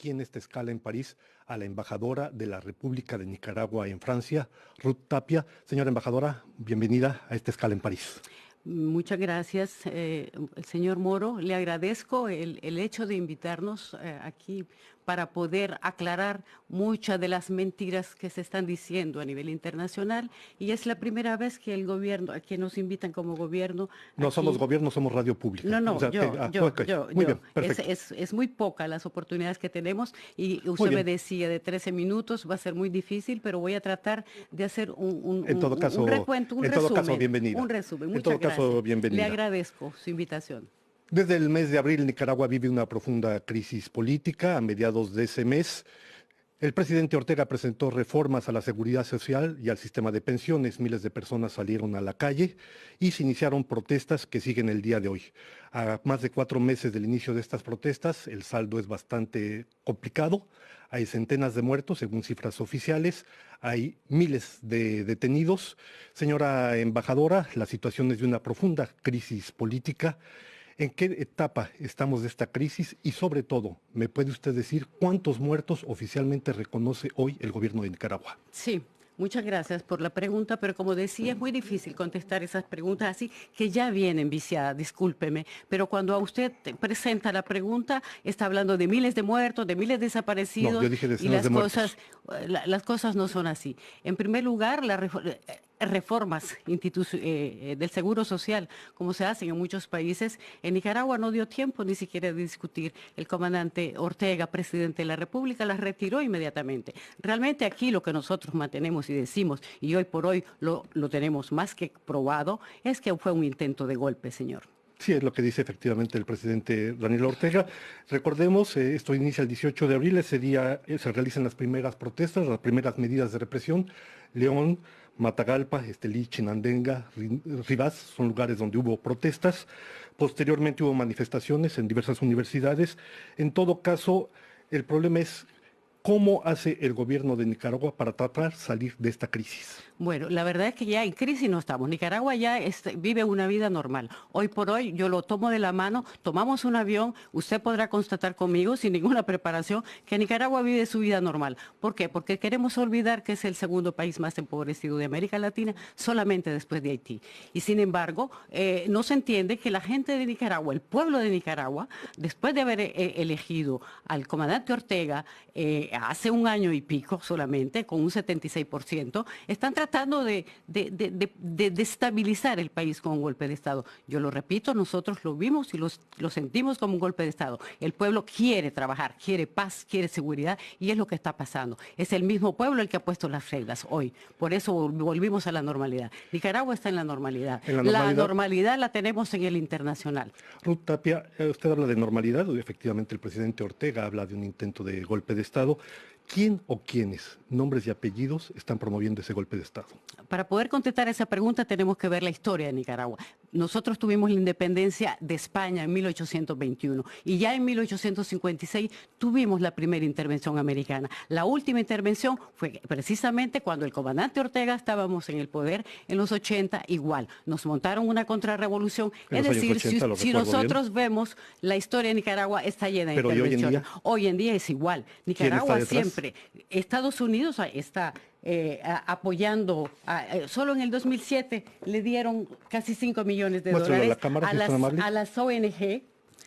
aquí en esta escala en París a la embajadora de la República de Nicaragua en Francia, Ruth Tapia. Señora embajadora, bienvenida a esta escala en París. Muchas gracias, señor Moro. Le agradezco el hecho de invitarnos aquí para poder aclarar muchas de las mentiras que se están diciendo a nivel internacional. Y es la primera vez que el gobierno, que nos invitan como gobierno No somos aquí. gobierno, somos radio pública. No, O no, sea, ok, muy bien, perfecto. Es muy poca las oportunidades que tenemos y Muy usted me bien. decía de 13 minutos, va a ser muy difícil, pero voy a tratar de hacer un recuento, En todo caso, un bienvenida. resumen. En Muchas todo caso, gracias. Le bienvenida. agradezco su invitación. Desde el mes de abril, Nicaragua vive una profunda crisis política. A mediados de ese mes, el presidente Ortega presentó reformas a la seguridad social y al sistema de pensiones. Miles de personas salieron a la calle y se iniciaron protestas que siguen el día de hoy. A más de 4 meses del inicio de estas protestas, el saldo es bastante complicado. Hay centenas de muertos, según cifras oficiales. Hay miles de detenidos. Señora embajadora, la situación es de una profunda crisis política. ¿En qué etapa estamos de esta crisis? Y sobre todo, ¿me puede usted decir cuántos muertos oficialmente reconoce hoy el gobierno de Nicaragua? Sí, muchas gracias por la pregunta, pero como decía, es muy difícil contestar esas preguntas así que ya vienen viciadas, discúlpeme, pero cuando a usted presenta la pregunta, está hablando de miles de muertos, de miles de No, yo desaparecidos dije y decenas de muertos. las cosas no son así. En primer lugar, reformas del Seguro Social, como se hacen en muchos países. En Nicaragua no dio tiempo ni siquiera de discutir. El comandante Ortega, presidente de la República, las retiró inmediatamente. Realmente aquí lo que nosotros mantenemos y decimos, y hoy por hoy lo tenemos más que probado, es que fue un intento de golpe, señor. Sí, es lo que dice efectivamente el presidente Daniel Ortega. Recordemos, esto inicia el 18 de abril, ese día se realizan las primeras protestas, las primeras medidas de represión. León, Matagalpa, Estelí, Chinandega, Rivas, son lugares donde hubo protestas. Posteriormente hubo manifestaciones en diversas universidades. En todo caso, el problema es cómo hace el gobierno de Nicaragua para tratar de salir de esta crisis. Bueno, la verdad es que ya en crisis no estamos. Nicaragua ya vive una vida normal. Hoy por hoy yo lo tomo de la mano, tomamos un avión, usted podrá constatar conmigo sin ninguna preparación que Nicaragua vive su vida normal. ¿Por qué? Porque queremos olvidar que es el segundo país más empobrecido de América Latina, solamente después de Haití. Y sin embargo, no se entiende que la gente de Nicaragua, el pueblo de Nicaragua, después de haber elegido al comandante Ortega hace un año y pico solamente, con un 76%, están tratando de destabilizar el país con un golpe de Estado. Yo lo repito, nosotros lo vimos y lo sentimos como un golpe de Estado. El pueblo quiere trabajar, quiere paz, quiere seguridad y es lo que está pasando. Es el mismo pueblo el que ha puesto las reglas hoy. Por eso volvimos a la normalidad. Nicaragua está en la normalidad. En la La normalidad, normalidad la tenemos en el internacional. Ruth Tapia, usted habla de normalidad, y efectivamente el presidente Ortega habla de un intento de golpe de Estado. ¿Quién o quiénes, nombres y apellidos, están promoviendo ese golpe de Estado? Para poder contestar esa pregunta tenemos que ver la historia de Nicaragua. Nosotros tuvimos la independencia de España en 1821 y ya en 1856 tuvimos la primera intervención americana. La última intervención fue precisamente cuando el comandante Ortega estábamos en el poder en los 80 igual. Nos montaron una contrarrevolución. En Es los años decir, 80, lo si recuerdo bien. nosotros vemos la historia de Nicaragua está llena de Pero ¿y hoy en intervenciones. día? Hoy en día es igual. ¿Quién está Nicaragua detrás? siempre. Estados Unidos está apoyando, solo en el 2007 le dieron casi 5 millones de Muéstralo a la dólares cámara, si es tan amable.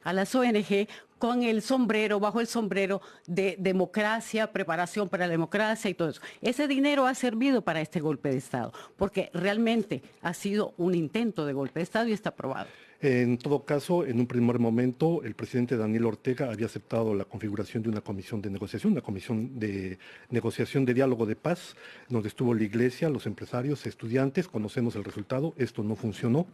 a las ONG con el sombrero, bajo el sombrero de democracia, preparación para la democracia y todo eso. Ese dinero ha servido para este golpe de Estado, porque realmente ha sido un intento de golpe de Estado y está aprobado. En todo caso, en un primer momento, el presidente Daniel Ortega había aceptado la configuración de una comisión de negociación, de diálogo de paz, donde estuvo la iglesia, los empresarios, estudiantes. Conocemos el resultado, esto no funcionó.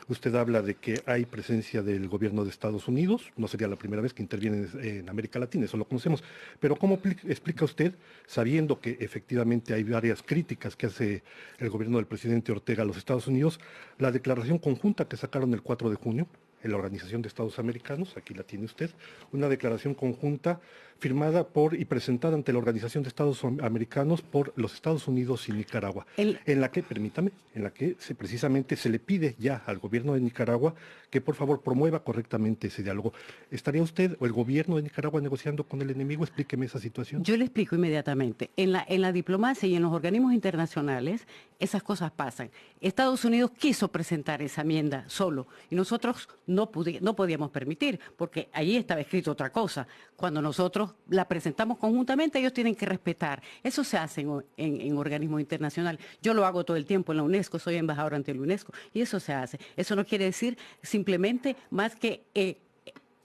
Usted habla de que hay presencia del gobierno de Estados Unidos, no sería la primera vez que interviene en América Latina, eso lo conocemos. Pero ¿cómo explica usted, sabiendo que efectivamente hay varias críticas que hace el gobierno del presidente Ortega a los Estados Unidos, la declaración conjunta que sacaron el 4 de junio, en la Organización de Estados Americanos, aquí la tiene usted, una declaración conjunta firmada por y presentada ante la Organización de Estados Americanos por los Estados Unidos y Nicaragua, en la que, permítame, en la que precisamente se le pide ya al gobierno de Nicaragua que por favor promueva correctamente ese diálogo. ¿Estaría usted o el gobierno de Nicaragua negociando con el enemigo? Explíqueme esa situación. Yo le explico inmediatamente. En la diplomacia y en los organismos internacionales, esas cosas pasan. Estados Unidos quiso presentar esa enmienda solo y nosotros no podíamos permitir, porque allí estaba escrito otra cosa. Cuando nosotros la presentamos conjuntamente, ellos tienen que respetar. Eso se hace en organismos internacionales. Yo lo hago todo el tiempo en la UNESCO, soy embajador ante la UNESCO, y eso se hace. Eso no quiere decir simplemente más que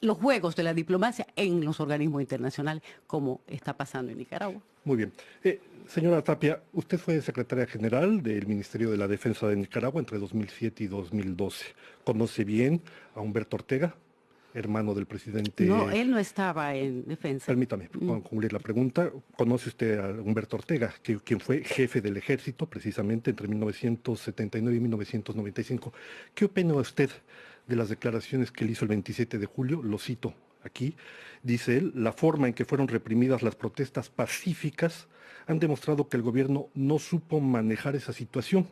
los juegos de la diplomacia en los organismos internacionales, como está pasando en Nicaragua. Muy bien. Señora Tapia, usted fue secretaria general del Ministerio de la Defensa de Nicaragua entre 2007 y 2012. ¿Conoce bien a Humberto Ortega, hermano del presidente? No, él no estaba en defensa. Permítame concluir la pregunta. ¿Conoce usted a Humberto Ortega, quien fue jefe del ejército precisamente entre 1979 y 1995? ¿Qué opina usted de las declaraciones que él hizo el 27 de julio? Lo cito aquí. Dice él: la forma en que fueron reprimidas las protestas pacíficas han demostrado que el gobierno no supo manejar esa situación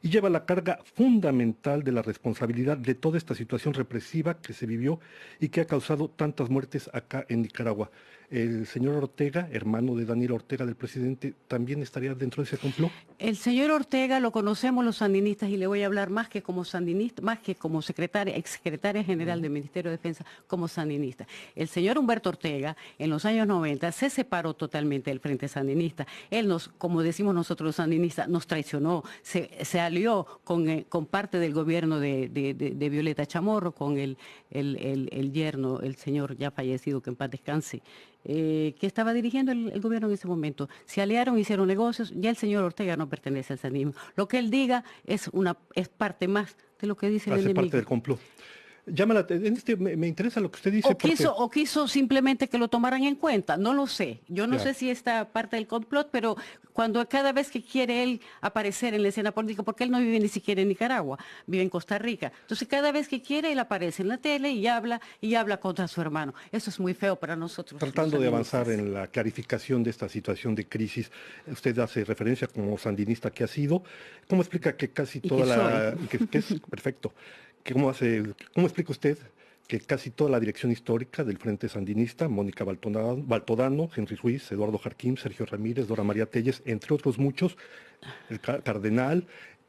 y lleva la carga fundamental de la responsabilidad de toda esta situación represiva que se vivió y que ha causado tantas muertes acá en Nicaragua. ¿El señor Ortega, hermano de Daniel Ortega, del presidente, también estaría dentro de ese complot? El señor Ortega lo conocemos los sandinistas y le voy a hablar más que como sandinista, más que como exsecretaria general del Ministerio de Defensa, como sandinista. El señor Humberto Ortega, en los años 90, se separó totalmente del Frente Sandinista. Él como decimos nosotros los sandinistas, nos traicionó, se alió con parte del gobierno de Violeta Chamorro, con el yerno, el señor ya fallecido, que en paz descanse, que estaba dirigiendo el gobierno en ese momento. Se aliaron, hicieron negocios, ya el señor Ortega no pertenece al sandinismo. Lo que él diga es parte más de lo que dice el enemigo. Hace parte del complot. Me interesa lo que usted dice. O quiso simplemente que lo tomaran en cuenta, no lo sé. Yo no sé si esta parte del complot, pero cada vez que quiere él aparecer en la escena política, porque él no vive ni siquiera en Nicaragua, vive en Costa Rica. Entonces cada vez que quiere él aparece en la tele y habla contra su hermano. Eso es muy feo para nosotros. Tratando de avanzar en la clarificación de esta situación de crisis, usted hace referencia como sandinista que ha sido. ¿Cómo explica que casi toda que es perfecto? ¿Cómo explica usted que casi toda la dirección histórica del Frente Sandinista, Mónica Baltodano, Henry Ruiz, Eduardo Jarquín, Sergio Ramírez, Dora María Telles, entre otros muchos, el cardenal,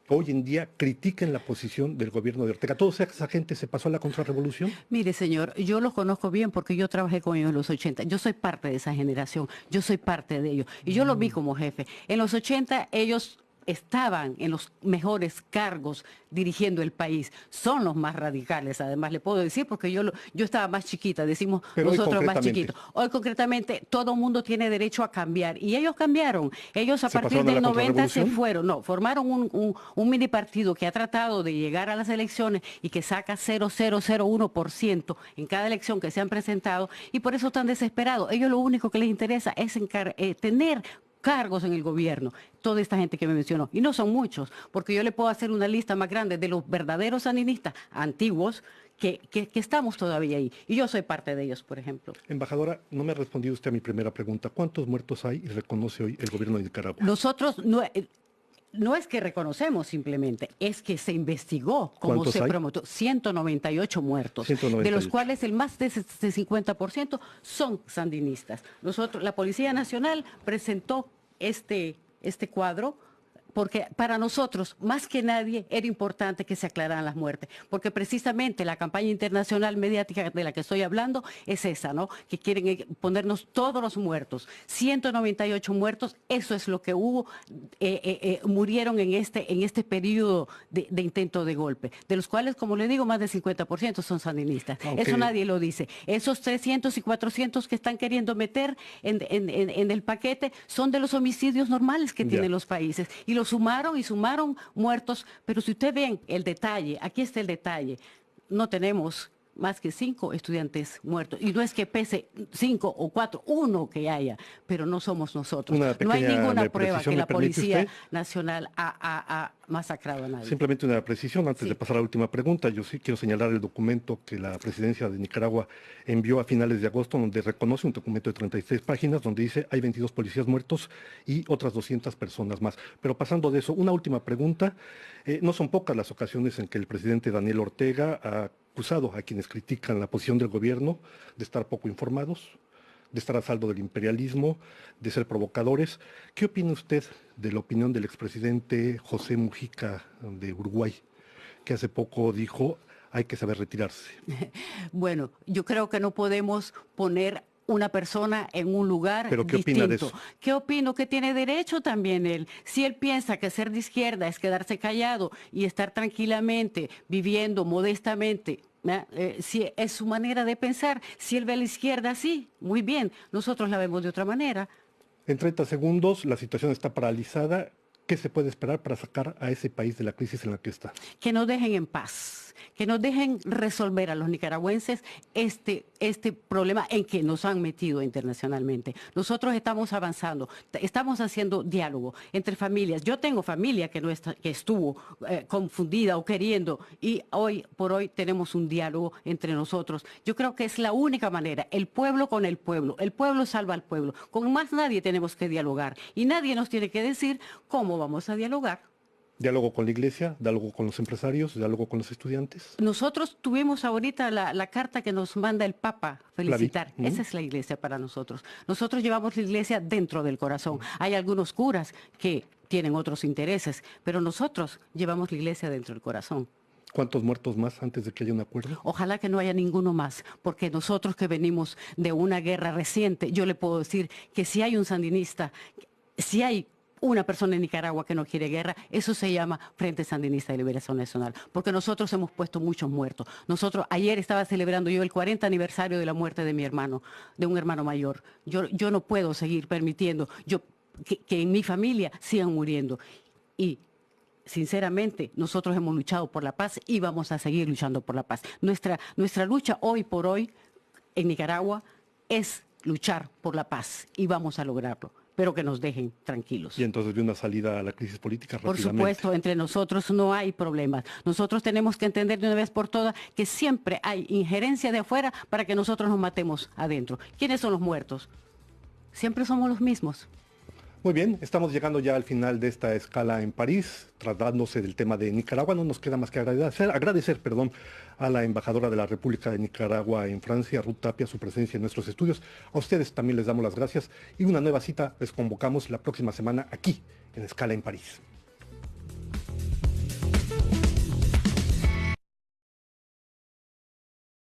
hoy en día critiquen la posición del gobierno de Ortega? ¿Toda esa gente se pasó a la contrarrevolución? Mire, señor, yo los conozco bien porque yo trabajé con ellos en los 80. Yo soy parte de esa generación, yo soy parte de ellos. Y yo los vi como jefe. En los 80 ellos estaban en los mejores cargos dirigiendo el país. Son los más radicales, además le puedo decir, porque yo estaba más chiquita, decimos pero nosotros más chiquitos. Hoy concretamente todo el mundo tiene derecho a cambiar y ellos cambiaron. Ellos a partir del 90 se fueron, formaron un mini partido que ha tratado de llegar a las elecciones y que saca 0,001% en cada elección que se han presentado y por eso están desesperados. Ellos lo único que les interesa es tener cargos en el gobierno, toda esta gente que me mencionó, y no son muchos, porque yo le puedo hacer una lista más grande de los verdaderos sandinistas antiguos que estamos todavía ahí, y yo soy parte de ellos, por ejemplo. Embajadora, no me ha respondido usted a mi primera pregunta. ¿Cuántos muertos hay y reconoce hoy el gobierno de Nicaragua? Nosotros no es que reconocemos simplemente, es que se investigó cómo se prometió. 198 muertos, 198. De los cuales el más de 50% son sandinistas. La Policía Nacional presentó este cuadro porque para nosotros, más que nadie, era importante que se aclararan las muertes, porque precisamente la campaña internacional mediática de la que estoy hablando es esa, ¿no? Que quieren ponernos todos los muertos, 198 muertos, eso es lo que hubo, murieron en este periodo de intento de golpe, de los cuales, como le digo, más del 50% son sandinistas. Okay. Eso nadie lo dice. Esos 300 y 400 que están queriendo meter en el paquete son de los homicidios normales que tienen los países, y los sumaron muertos, pero si usted ven el detalle, aquí está el detalle, no tenemos más que 5 estudiantes muertos. Y no es que pese 5 o 4, uno que haya, pero no somos nosotros. No hay ninguna prueba que la Policía Nacional ha masacrado a nadie. Simplemente una precisión antes de pasar a la última pregunta. Yo sí quiero señalar el documento que la presidencia de Nicaragua envió a finales de agosto, donde reconoce un documento de 36 páginas, donde dice hay 22 policías muertos y otras 200 personas más. Pero pasando de eso, una última pregunta. No son pocas las ocasiones en que el presidente Daniel Ortega ha acusado a quienes critican la posición del gobierno de estar poco informados, de estar a saldo del imperialismo, de ser provocadores. ¿Qué opina usted de la opinión del expresidente José Mujica de Uruguay, que hace poco dijo hay que saber retirarse? Bueno, yo creo que no podemos poner una persona en un lugar ¿Pero qué distinto. opina de eso? ¿Qué opino? Que tiene derecho también él. Si él piensa que ser de izquierda es quedarse callado y estar tranquilamente, viviendo modestamente, si es su manera de pensar, si él ve a la izquierda así, muy bien, nosotros la vemos de otra manera. En 30 segundos, la situación está paralizada. ¿Qué se puede esperar para sacar a ese país de la crisis en la que está? Que nos dejen en paz, que nos dejen resolver a los nicaragüenses este problema en que nos han metido internacionalmente. Nosotros estamos avanzando, estamos haciendo diálogo entre familias. Yo tengo familia que estuvo confundida o queriendo, y hoy por hoy tenemos un diálogo entre nosotros. Yo creo que es la única manera, el pueblo con el pueblo salva al pueblo. Con más nadie tenemos que dialogar y nadie nos tiene que decir cómo vamos a dialogar. ¿Diálogo con la iglesia? ¿Diálogo con los empresarios? ¿Diálogo con los estudiantes? Nosotros tuvimos ahorita la carta que nos manda el Papa felicitar. Esa es la iglesia para nosotros. Nosotros llevamos la iglesia dentro del corazón. Hay algunos curas que tienen otros intereses, pero nosotros llevamos la iglesia dentro del corazón. ¿Cuántos muertos más antes de que haya un acuerdo? Ojalá que no haya ninguno más, porque nosotros que venimos de una guerra reciente, yo le puedo decir que si hay un sandinista, si hay una persona en Nicaragua que no quiere guerra, eso se llama Frente Sandinista de Liberación Nacional, porque nosotros hemos puesto muchos muertos. Ayer estaba celebrando yo el 40 aniversario de la muerte de mi hermano, de un hermano mayor. Yo no puedo seguir permitiendo que en mi familia sigan muriendo. Y sinceramente, nosotros hemos luchado por la paz y vamos a seguir luchando por la paz. Nuestra lucha hoy por hoy en Nicaragua es luchar por la paz y vamos a lograrlo, pero que nos dejen tranquilos. Y entonces de una salida a la crisis política rápidamente. Por supuesto, entre nosotros no hay problemas. Nosotros tenemos que entender de una vez por todas que siempre hay injerencia de afuera para que nosotros nos matemos adentro. ¿Quiénes son los muertos? Siempre somos los mismos. Muy bien, estamos llegando ya al final de esta escala en París, tratándose del tema de Nicaragua. No nos queda más que agradecer a la embajadora de la República de Nicaragua en Francia, Ruth Tapia, su presencia en nuestros estudios. A ustedes también les damos las gracias y una nueva cita les convocamos la próxima semana aquí en Escala en París.